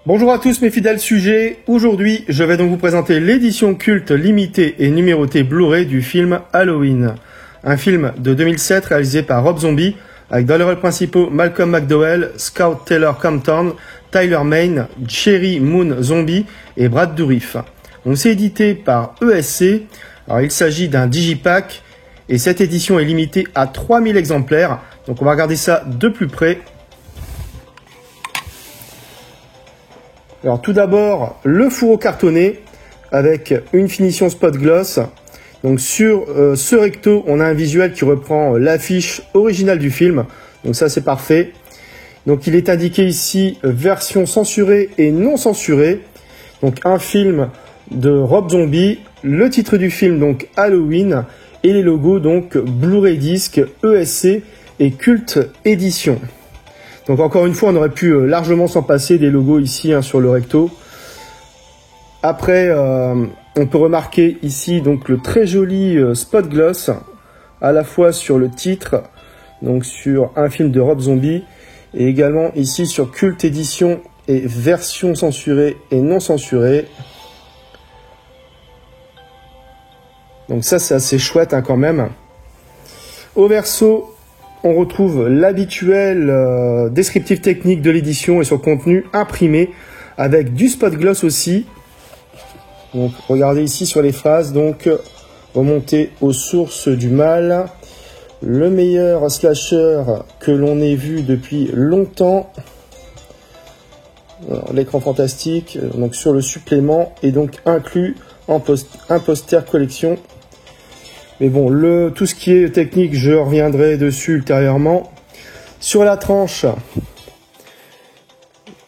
Bonjour à tous mes fidèles sujets, aujourd'hui je vais donc vous présenter l'édition culte limitée et numérotée Blu-ray du film Halloween. Un film de 2007 réalisé par Rob Zombie avec dans les rôles principaux Malcolm McDowell, Scout Taylor Compton, Tyler Mane, Cherry Moon Zombie et Brad Dourif. Donc c'est édité par ESC, alors il s'agit d'un digipack et cette édition est limitée à 3000 exemplaires, donc on va regarder ça de plus près. Alors tout d'abord, le fourreau cartonné avec une finition spot gloss. Donc sur ce recto, on a un visuel qui reprend l'affiche originale du film. Donc ça c'est parfait. Donc il est indiqué ici version censurée et non censurée. Donc un film de Rob Zombie, le titre du film donc Halloween et les logos donc Blu-ray Disc, ESC et Cult Édition. Donc encore une fois, on aurait pu largement s'en passer des logos ici sur le recto. Après, on peut remarquer ici donc le très joli spot gloss, à la fois sur le titre, donc sur un film de Rob Zombie, et également ici sur Cult Édition et version censurée et non censurée. Donc ça c'est assez chouette quand même. Au verso, on retrouve l'habituel descriptif technique de l'édition et son contenu imprimé avec du spot gloss aussi. Donc regardez ici sur les phrases, donc remonter aux sources du mal, le meilleur slasher que l'on ait vu depuis longtemps. L'écran fantastique, donc sur le supplément et donc inclus en un poster collection. Mais bon, tout ce qui est technique, je reviendrai dessus ultérieurement. Sur la tranche,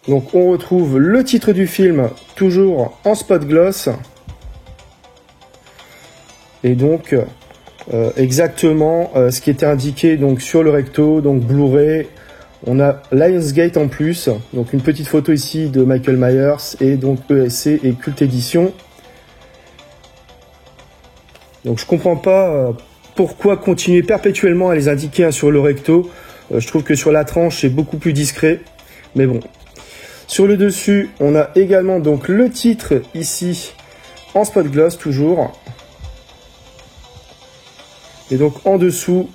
donc on retrouve le titre du film, toujours en spot gloss. Et donc, exactement ce qui était indiqué donc, sur le recto, donc Blu-ray. On a Lionsgate en plus, donc une petite photo ici de Michael Myers et donc ESC et Cult Édition. Donc je comprends pas pourquoi continuer perpétuellement à les indiquer sur le recto. Je trouve que sur la tranche c'est beaucoup plus discret. Mais bon. Sur le dessus, on a également donc le titre ici en spot gloss toujours. Et donc en dessous,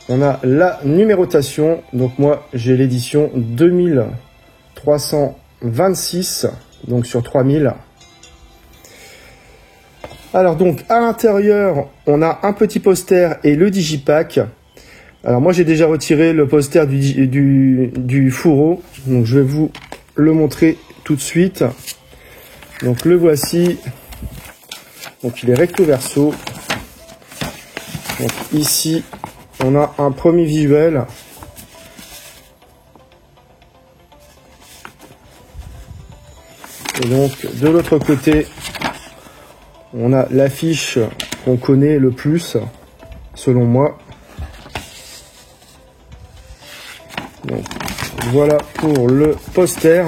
on a la numérotation. Donc moi j'ai l'édition 2326, donc sur 3000. Alors donc à l'intérieur, on a un petit poster et le digipack. Alors moi j'ai déjà retiré le poster du fourreau, donc je vais vous le montrer tout de suite. Donc le voici. Donc il est recto verso. Donc ici on a un premier visuel. Et donc de l'autre côté, on a l'affiche qu'on connaît le plus, selon moi. Donc, voilà pour le poster.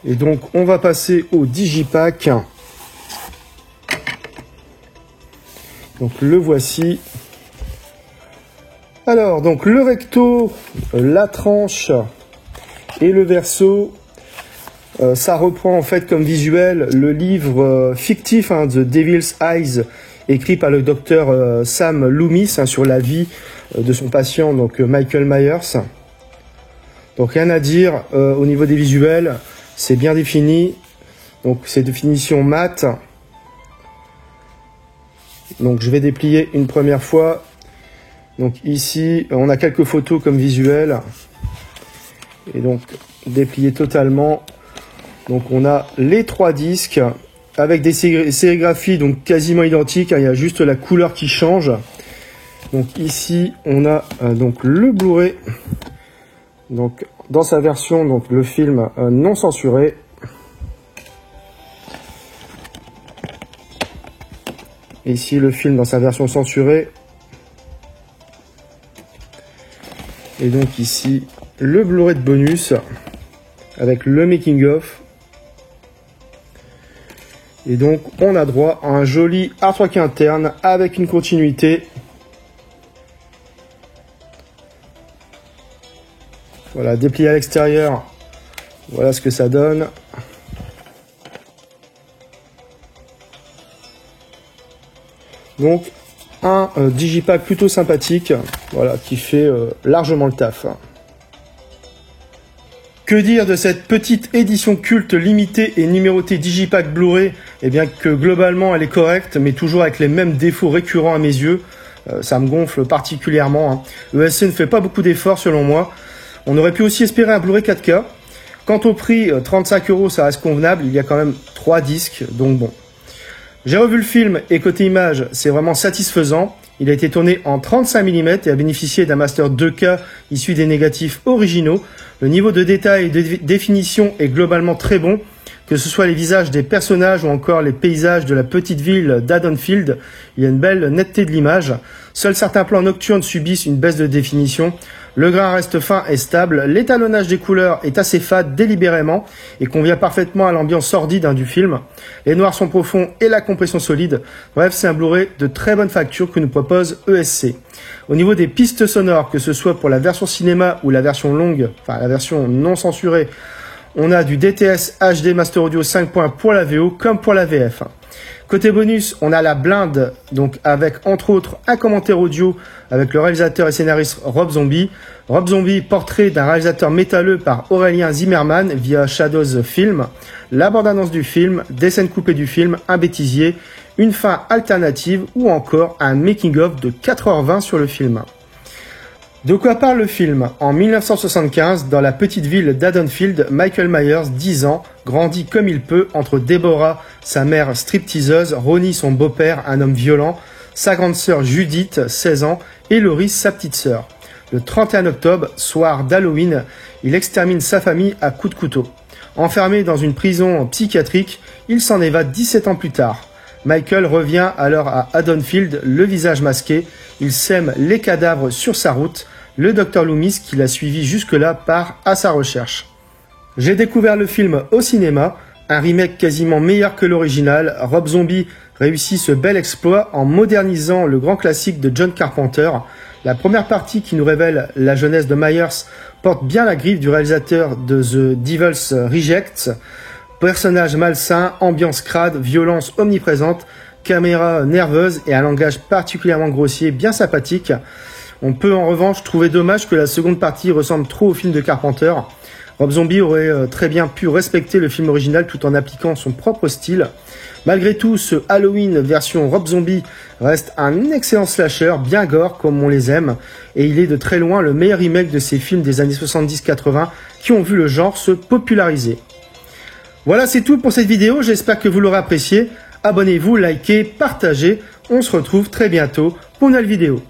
Et donc, on va passer au digipack. Donc, le voici. Alors, donc, le recto, la tranche et le verso. Ça reprend en fait comme visuel le livre fictif The Devil's Eyes, écrit par le docteur Sam Loomis sur la vie de son patient, donc Michael Myers. Donc rien à dire au niveau des visuels, c'est bien défini. Donc c'est de finition mat. Donc je vais déplier une première fois. Donc ici, on a quelques photos comme visuel. Et donc déplier totalement. Donc on a les 3 disques avec des sérigraphies donc quasiment identiques, il y a juste la couleur qui change. Donc ici on a donc le Blu-ray, donc dans sa version donc le film non censuré. Ici le film dans sa version censurée. Et donc ici le Blu-ray de bonus avec le making of. Et donc, on a droit à un joli artwork interne avec une continuité. Voilà, déplié à l'extérieur, voilà ce que ça donne. Donc un digipack plutôt sympathique, voilà, qui fait largement le taf. Que dire de cette petite édition culte limitée et numérotée digipack Blu-ray? Eh bien que globalement elle est correcte, mais toujours avec les mêmes défauts récurrents à mes yeux. Ça me gonfle particulièrement, hein. ESC ne fait pas beaucoup d'efforts selon moi. On aurait pu aussi espérer un Blu-ray 4K. Quant au prix, 35 €, ça reste convenable. Il y a quand même 3 disques, donc bon. J'ai revu le film et côté image, c'est vraiment satisfaisant. Il a été tourné en 35 mm et a bénéficié d'un master 2K issu des négatifs originaux. Le niveau de détail et de définition est globalement très bon, que ce soit les visages des personnages ou encore les paysages de la petite ville d'Haddonfield. Il y a une belle netteté de l'image. Seuls certains plans nocturnes subissent une baisse de définition. Le grain reste fin et stable. L'étalonnage des couleurs est assez fade délibérément et convient parfaitement à l'ambiance sordide du film. Les noirs sont profonds et la compression solide. Bref, c'est un Blu-ray de très bonne facture que nous propose ESC. Au niveau des pistes sonores, que ce soit pour la version cinéma ou la version longue, enfin la version non censurée, on a du DTS HD Master Audio 5 points pour la VO comme pour la VF. Côté bonus, on a la blinde, donc avec entre autres un commentaire audio avec le réalisateur et scénariste Rob Zombie. Rob Zombie, portrait d'un réalisateur métalleux par Aurélien Zimmerman via Shadows Film, la bande-annonce du film, des scènes coupées du film, un bêtisier, une fin alternative ou encore un making-of de 4h20 sur le film. De quoi parle le film? En 1975, dans la petite ville d'Haddonfield, Michael Myers, 10 ans, grandit comme il peut entre Deborah, sa mère stripteaseuse, Ronnie, son beau-père, un homme violent, sa grande sœur Judith, 16 ans, et Laurie, sa petite sœur. Le 31 octobre, soir d'Halloween, il extermine sa famille à coups de couteau. Enfermé dans une prison psychiatrique, il s'en évade 17 ans plus tard. Michael revient alors à Haddonfield, le visage masqué. Il sème les cadavres sur sa route. Le Dr Loomis, qui l'a suivi jusque-là, part à sa recherche. J'ai découvert le film au cinéma, un remake quasiment meilleur que l'original. Rob Zombie réussit ce bel exploit en modernisant le grand classique de John Carpenter. La première partie qui nous révèle la jeunesse de Myers porte bien la griffe du réalisateur de The Devil's Rejects. Personnage malsain, ambiance crade, violence omniprésente, caméra nerveuse et un langage particulièrement grossier, bien sympathique. On peut en revanche trouver dommage que la seconde partie ressemble trop au film de Carpenter. Rob Zombie aurait très bien pu respecter le film original tout en appliquant son propre style. Malgré tout, ce Halloween version Rob Zombie reste un excellent slasher, bien gore comme on les aime, et il est de très loin le meilleur remake de ces films des années 70-80 qui ont vu le genre se populariser. Voilà, c'est tout pour cette vidéo, j'espère que vous l'aurez apprécié. Abonnez-vous, likez, partagez, on se retrouve très bientôt pour une nouvelle vidéo.